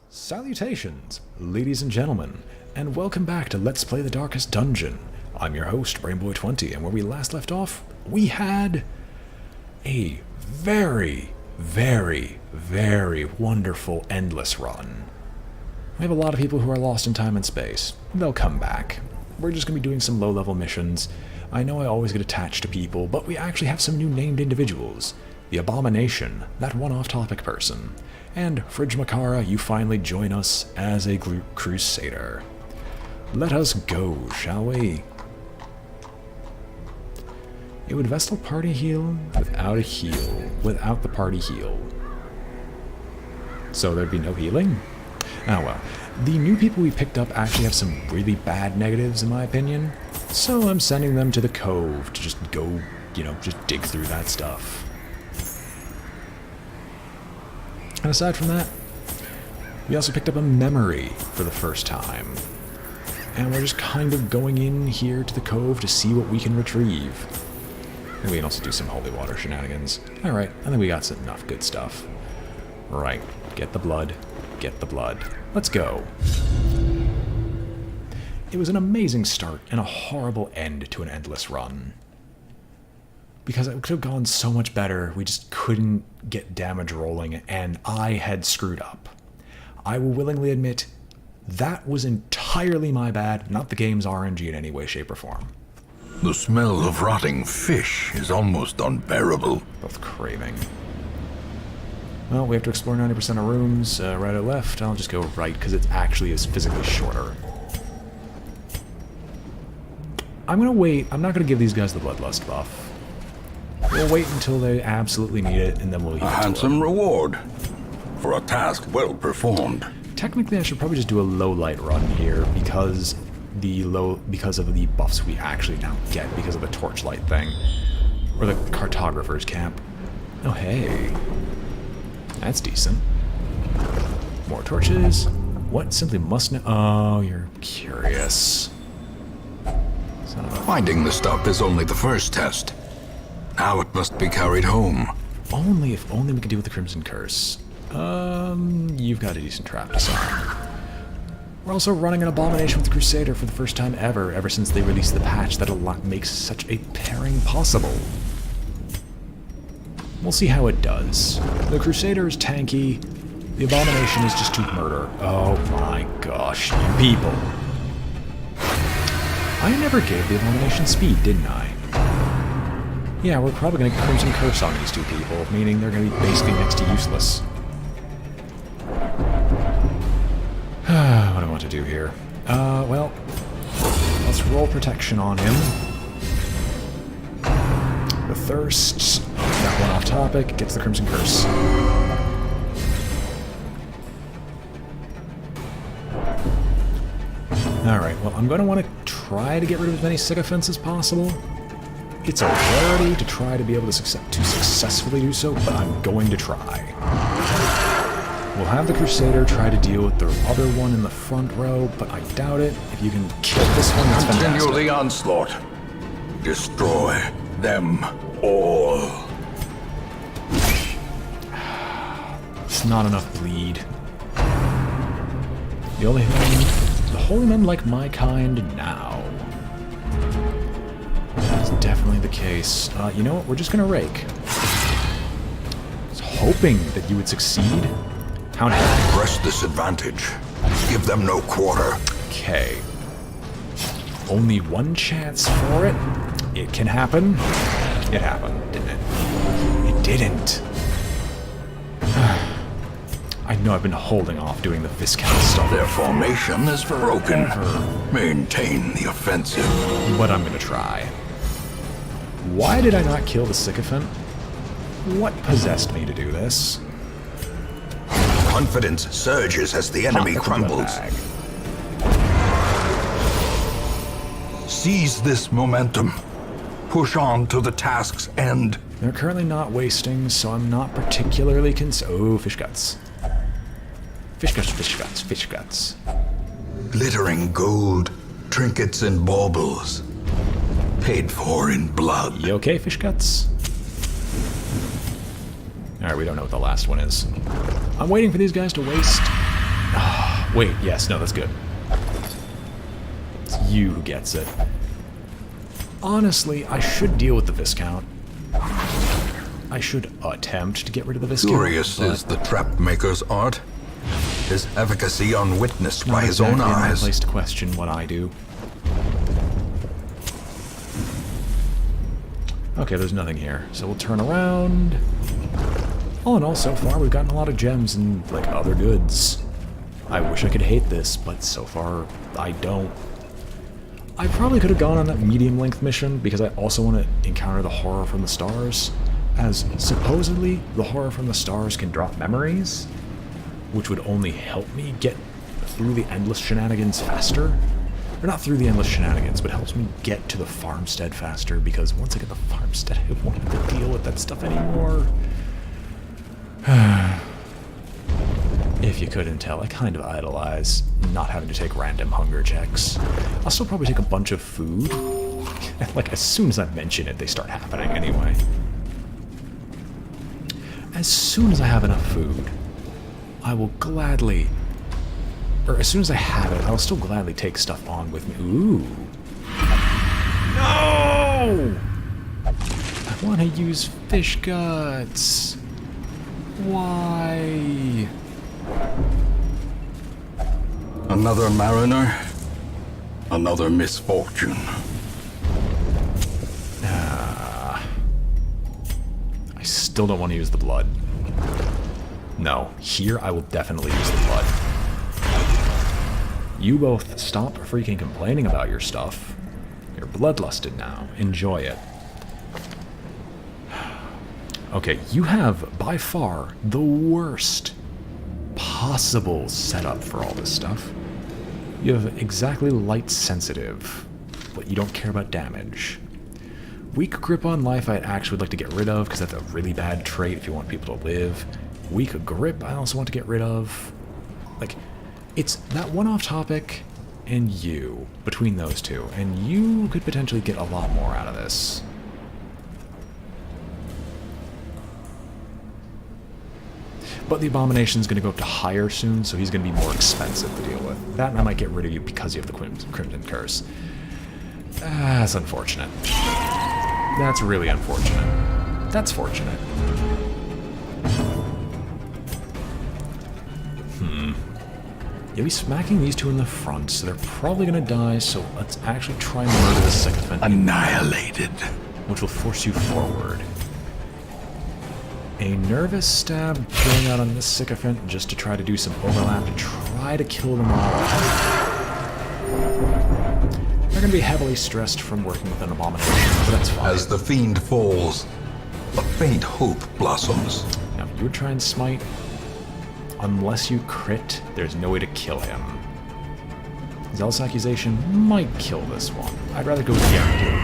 Salutations, ladies and gentlemen, and welcome back to Let's Play the Darkest Dungeon. I'm your host, BrainBoy20, and where we last left off, we had a very wonderful endless run. We have a lot of people who are lost in time and space. They'll come back. We're just going to be doing some low-level missions. I know I always get attached to people, but we actually have some new named individuals. The Abomination, that one off-topic person. And Fridge Makara, you finally join us as a Crusader. Let us go, shall we? It would Vestal party heal without a heal, without the party heal. So there'd be no healing? Oh well. The new people we picked up actually have some really bad negatives in my opinion, so I'm sending them to the Cove to just go, just dig through that stuff. And aside from that, we also picked up a memory for the first time. And we're just kind of going in here to the Cove to see what we can retrieve. And we can also do some holy water shenanigans. Alright, I think we got enough good stuff. Right, get the blood, get the blood. Let's go. It was an amazing start and a horrible end to an endless run. Because it could have gone so much better, we just couldn't get damage rolling, and I had screwed up. I will willingly admit, that was entirely my bad, not the game's RNG in any way, shape, or form. The smell of rotting fish is almost unbearable. Both craving. Well, we have to explore 90% of rooms, right or left. I'll just go right, because it actually is physically shorter. I'm gonna wait. I'm not gonna give these guys the Bloodlust buff. We'll wait until they absolutely need it, and then we'll heal A handsome reward for a task well performed. Technically, I should probably just do a low light run here because of the buffs we actually now get because of the torchlight thing, or the cartographer's camp. Oh hey, that's decent. More torches. What simply must know? Oh, you're curious. Finding the stuff is only the first test. Now it must be carried home. If only we could deal with the Crimson Curse. You've got a decent trap design. We're also running an Abomination with the Crusader for the first time ever since they released the patch that makes such a pairing possible. We'll see how it does. The Crusader is tanky, the Abomination is just to murder. Oh my gosh, you people. I never gave the Abomination speed, didn't I? Yeah, we're probably going to get Crimson Curse on these two people, meaning they're going to be basically next to useless. What do I want to do here? Well, let's roll protection on him. The Thirst, that one off topic, gets the Crimson Curse. Alright, well, I'm going to want to try to get rid of as many sycophants as possible. It's a rarity to try to be able to successfully do so, but I'm going to try. We'll have the Crusader try to deal with the other one in the front row, but I doubt it. If you can kill this one, that's fantastic. Continue the onslaught. Destroy them all. It's not enough bleed. The only thing... The holy men like my kind now. That's definitely the case. You know what? We're just gonna rake. I was hoping that you would succeed. How now? Press this advantage. Give them no quarter. Okay. Only one chance for it. It can happen. It happened, didn't it? It didn't. I know I've been holding off doing the Viscount stuff. Their formation is broken. Maintain the offensive. But I'm gonna try. Why did I not kill the Sycophant? What possessed me to do this? Confidence surges as the enemy crumbles. Seize this momentum. Push on to the task's end. They're currently not wasting, so I'm not particularly Oh, fish guts. Fish guts, fish guts, fish guts. Glittering gold, trinkets and baubles. Paid for in blood. You okay, fish guts? Alright, we don't know what the last one is. I'm waiting for these guys to waste. Wait, yes, no, that's good. It's you who gets it. Honestly, I should deal with the Viscount. I should attempt to get rid of the Viscount. Curious is the trap maker's art. His efficacy unwitnessed by his own Not exactly eyes. my place to question what I do. Okay, there's nothing here, so we'll turn around. All in all, so far we've gotten a lot of gems and, like, other goods. I wish I could hate this, but so far I don't. I probably could have gone on that medium-length mission because I also want to encounter the Horror from the Stars, as supposedly the Horror from the Stars can drop memories, which would only help me get through the endless shenanigans faster. Or not through the endless shenanigans, but helps me get to the farmstead faster, because once I get the farmstead, I won't have to deal with that stuff anymore. If you couldn't tell, I kind of idolize not having to take random hunger checks. I'll still probably take a bunch of food. Like, as soon as I mention it, they start happening anyway. As soon as I have enough food, I will gladly... Or as soon as I have it, I'll still gladly take stuff on with me. Ooh. No! I want to use fish guts. Why? Another mariner, another misfortune. I still don't want to use the blood. No, here I will definitely use the blood. You both stop freaking complaining about your stuff. You're bloodlusted now. Enjoy it. Okay, you have, by far, the worst possible setup for all this stuff. You have exactly light sensitive, but you don't care about damage. Weak grip on life I'd actually like to get rid of, because that's a really bad trait if you want people to live. Weak grip I also want to get rid of. Like, it's that one off topic and you, between those two, and you could potentially get a lot more out of this. But the Abomination's going to go up to higher soon, so he's going to be more expensive to deal with. That and I might get rid of you because you have the Crimson Curse. That's unfortunate. That's really unfortunate. That's fortunate. You'll be smacking these two in the front, so they're probably going to die, so let's actually try and murder the sycophant. Annihilated. Which will force you forward. A nervous stab going out on this sycophant just to try to do some overlap to try to kill them all. They're going to be heavily stressed from working with an abomination, but that's fine. As the fiend falls, a faint hope blossoms. Now, if you would try and smite, unless you crit, there's no way to kill him. Zealous Accusation might kill this one. I'd rather go guaranteed.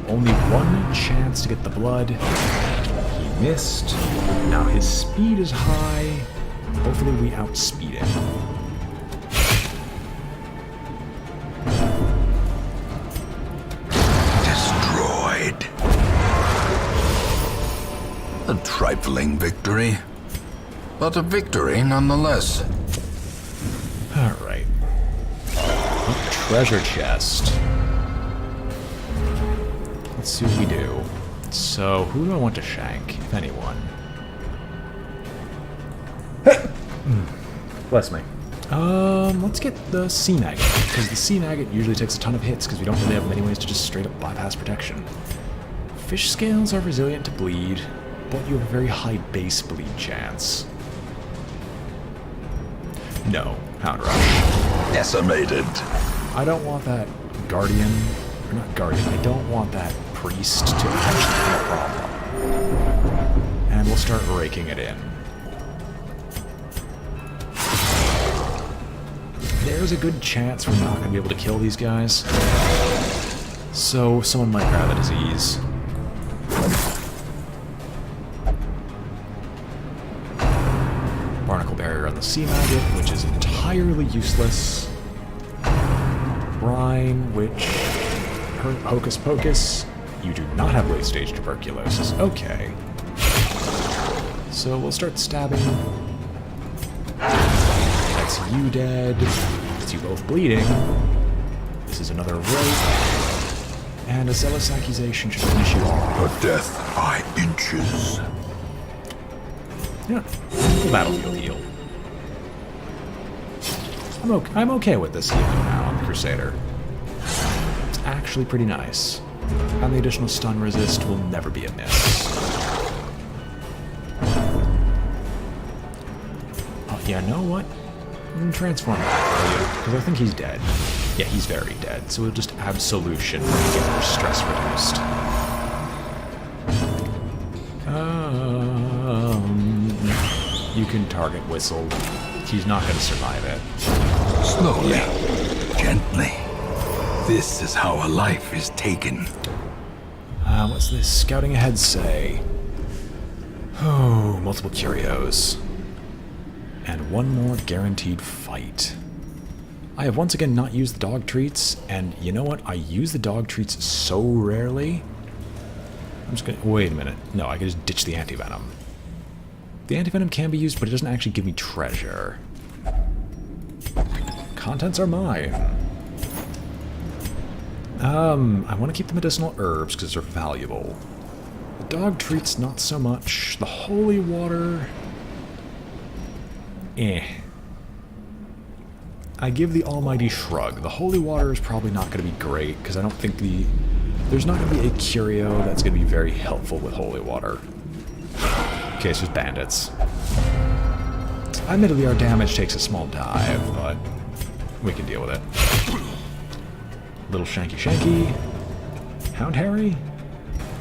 Only one chance to get the blood. He missed. Now his speed is high. Hopefully we outspeed him. Destroyed. A trifling victory. But a victory nonetheless. Alright. Treasure chest. Let's see what we do. So, who do I want to shank, if anyone? Bless me. Let's get the Sea Maggot, because the Sea Maggot usually takes a ton of hits, because we don't really have many ways to just straight up bypass protection. Fish scales are resilient to bleed, but you have a very high base bleed chance. No, Hound Rush. Decimated. I don't want that Guardian, or not Guardian, I don't want that Priest to actually be a problem. And we'll start raking it in. There's a good chance we're not going to be able to kill these guys. So, someone might grab a disease. Barnacle Barrier on the Sea Maggot, which is entirely useless. Brine, which... Hocus Pocus. You do not have late stage tuberculosis. Okay. So we'll start stabbing. That's you dead. It's you both bleeding. This is another rope. And a zealous accusation should finish you off. A death by inches. Yeah, the battlefield heal. I'm okay with this healing now on the Crusader. It's actually pretty nice. And the additional stun resist will never be a miss. Oh, yeah, know what? Transform back, will you? Because I think he's dead. Yeah, he's very dead, so we'll just absolution and get our stress reduced. You can target Whistle. He's not going to survive it. Slowly, gently. This is how a life is taken. What's this? Scouting ahead say. Oh, multiple curios. And one more guaranteed fight. I have once again not used the dog treats, and you know what? I use the dog treats so rarely. I'm just gonna... Wait a minute. No, I can just ditch the antivenom. The antivenom can be used, but it doesn't actually give me treasure. Contents are mine. I want to keep the medicinal herbs because they're valuable. The dog treats, not so much. The holy water... I give the almighty shrug. The holy water is probably not going to be great, because I don't think there's not going to be a curio that's going to be very helpful with holy water. Okay, so it's bandits. Admittedly, our damage takes a small dive, but we can deal with it. Little shanky. Hound Harry?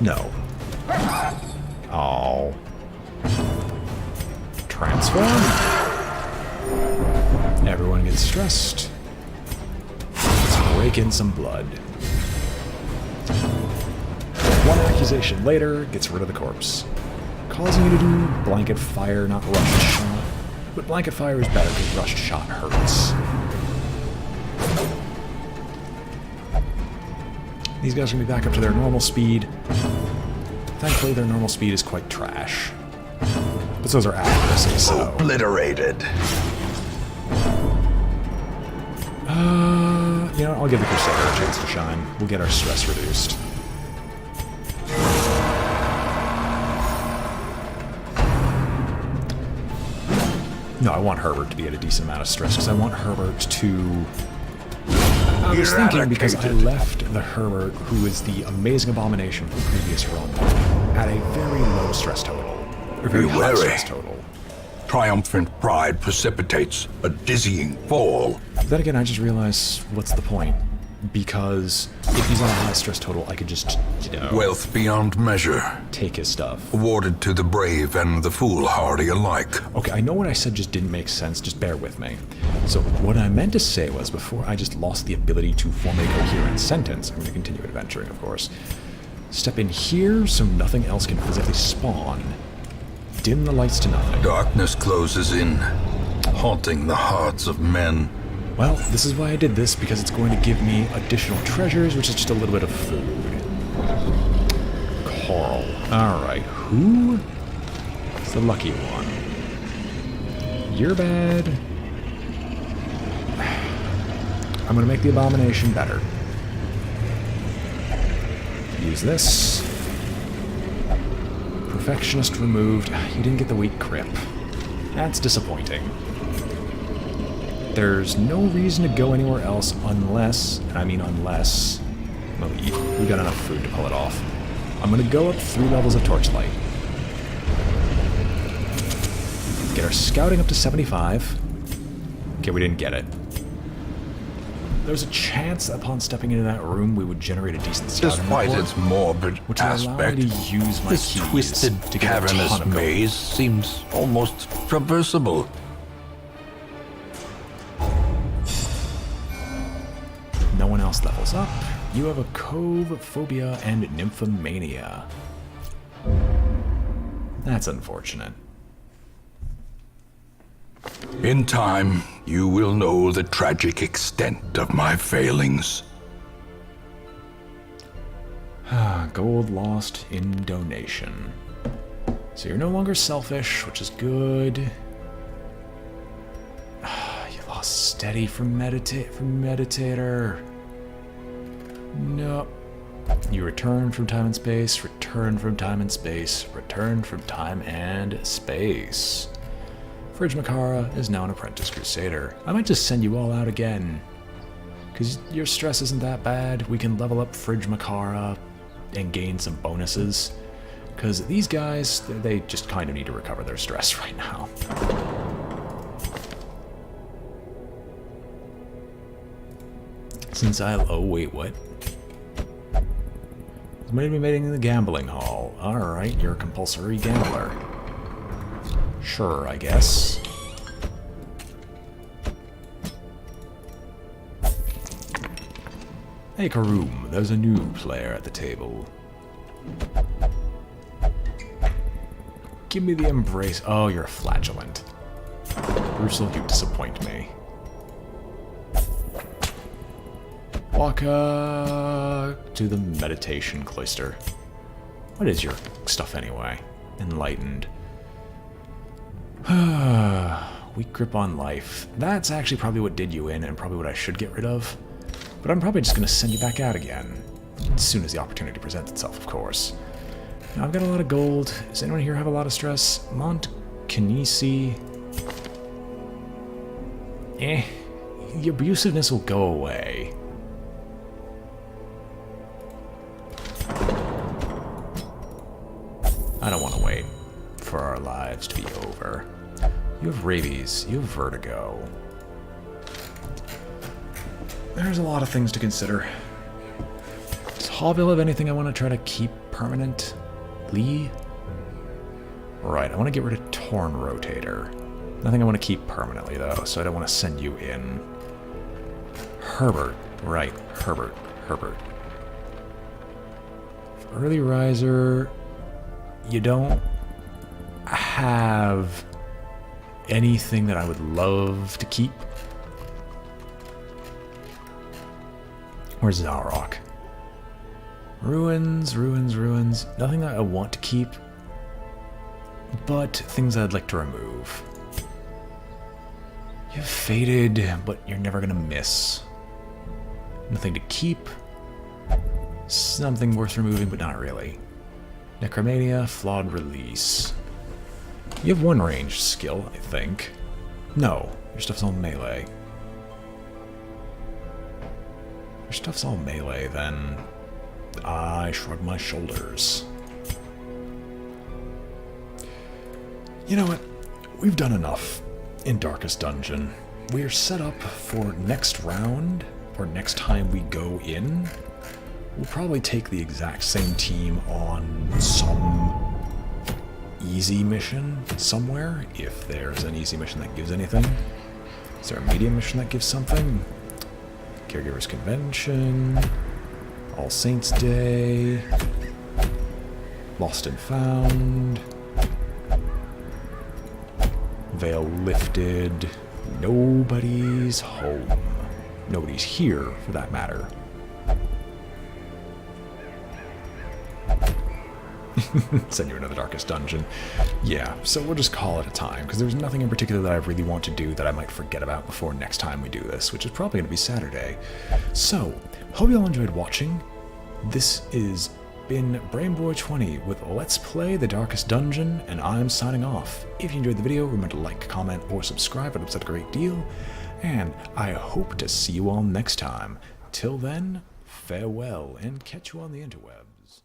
No. Oh. Transform? Everyone gets stressed. Let's break in some blood. One accusation later gets rid of the corpse. Causing you to do blanket fire, not rushed shot. But blanket fire is better because rushed shot hurts. These guys are going to be back up to their normal speed. Thankfully, their normal speed is quite trash. But so is our accuracy, so... Obliterated. You know, I'll give the Crusader a chance to shine. We'll get our stress reduced. No, I want Herbert to be at a decent amount of stress, because I want Herbert to... I was thinking, because I left the Herbert, who is the amazing abomination from the previous run, at a very low stress total. Or very high stress total. Triumphant pride precipitates a dizzying fall. Then again, I just realized, what's the point? Because if he's on a high stress total, I could just, you know... Wealth beyond measure. Take his stuff. Awarded to the brave and the foolhardy alike. Okay, I know what I said just didn't make sense, just bear with me. So, what I meant to say was, before I just lost the ability to form a coherent sentence, I'm going to continue adventuring, of course. Step in here so nothing else can physically spawn. Dim the lights to nothing. Darkness closes in, haunting the hearts of men. Well, this is why I did this, because it's going to give me additional treasures, which is just a little bit of food. Coral. Alright, who is the lucky one? You're bad. I'm going to make the abomination better. Use this. Perfectionist removed. You didn't get the weak grip. That's disappointing. There's no reason to go anywhere else unless, and I mean unless, well, we got enough food to pull it off. I'm going to go up 3 levels of Torchlight. Get our scouting up to 75. Okay, we didn't get it. There's a chance that upon stepping into that room we would generate a decent scouting Despite report, its morbid which will allow aspect, me to use my this keys twisted, to get a ton cavernous of gold. maze seems almost traversable. No one else levels up. You have a Cove, Phobia, and Nymphomania. That's unfortunate. In time, you will know the tragic extent of my failings. Gold lost in donation. So you're no longer selfish, which is good. You lost steady from meditator. No. You return from time and space, return from time and space, return from time and space. Fridge Makara is now an apprentice crusader. I might just send you all out again. Because your stress isn't that bad. We can level up Fridge Makara and gain some bonuses. Because these guys, they just kind of need to recover their stress right now. Oh wait, what? Somebody be meeting in the gambling hall. Alright, you're a compulsory gambler. Sure, I guess. Hey Karoom, there's a new player at the table. Give me the embrace. Oh, you're a flatulent. Brutal, you disappoint me. Walk to the meditation cloister. What is your stuff anyway? Enlightened. Weak grip on life. That's actually probably what did you in and probably what I should get rid of. But I'm probably just going to send you back out again. As soon as the opportunity presents itself, of course. Now, I've got a lot of gold. Does anyone here have a lot of stress? Montkinesi. The abusiveness will go away. I don't want to wait for our lives to be over. You have rabies. You have vertigo. There's a lot of things to consider. Does Hawville have anything I want to try to keep permanently? Right, I want to get rid of Torn Rotator. Nothing I want to keep permanently, though, so I don't want to send you in. Herbert. Right, Herbert. Early Riser... You don't have anything that I would love to keep. Where's Zarok? Ruins. Nothing that I want to keep, but things I'd like to remove. You've faded, but you're never gonna miss. Nothing to keep. Something worth removing, but not really. Necromania, flawed release. You have one ranged skill, I think. No, your stuff's all melee. Your stuff's all melee, then. I shrug my shoulders. You know what? We've done enough in Darkest Dungeon. We are set up for next round, or next time we go in. We'll probably take the exact same team on some easy mission somewhere, if there's an easy mission that gives anything. Is there a medium mission that gives something? Caregivers Convention, All Saints Day, Lost and Found, Veil Lifted, Nobody's Home. Nobody's here, for that matter. Send you another Darkest Dungeon. Yeah, so we'll just call it a time, because there's nothing in particular that I really want to do that I might forget about before next time we do this, which is probably going to be Saturday. So, hope you all enjoyed watching. This has been BrainBoy20 with Let's Play the Darkest Dungeon, and I'm signing off. If you enjoyed the video, remember to like, comment, or subscribe. It helps out a great deal. And I hope to see you all next time. Till then, farewell, and catch you on the interwebs.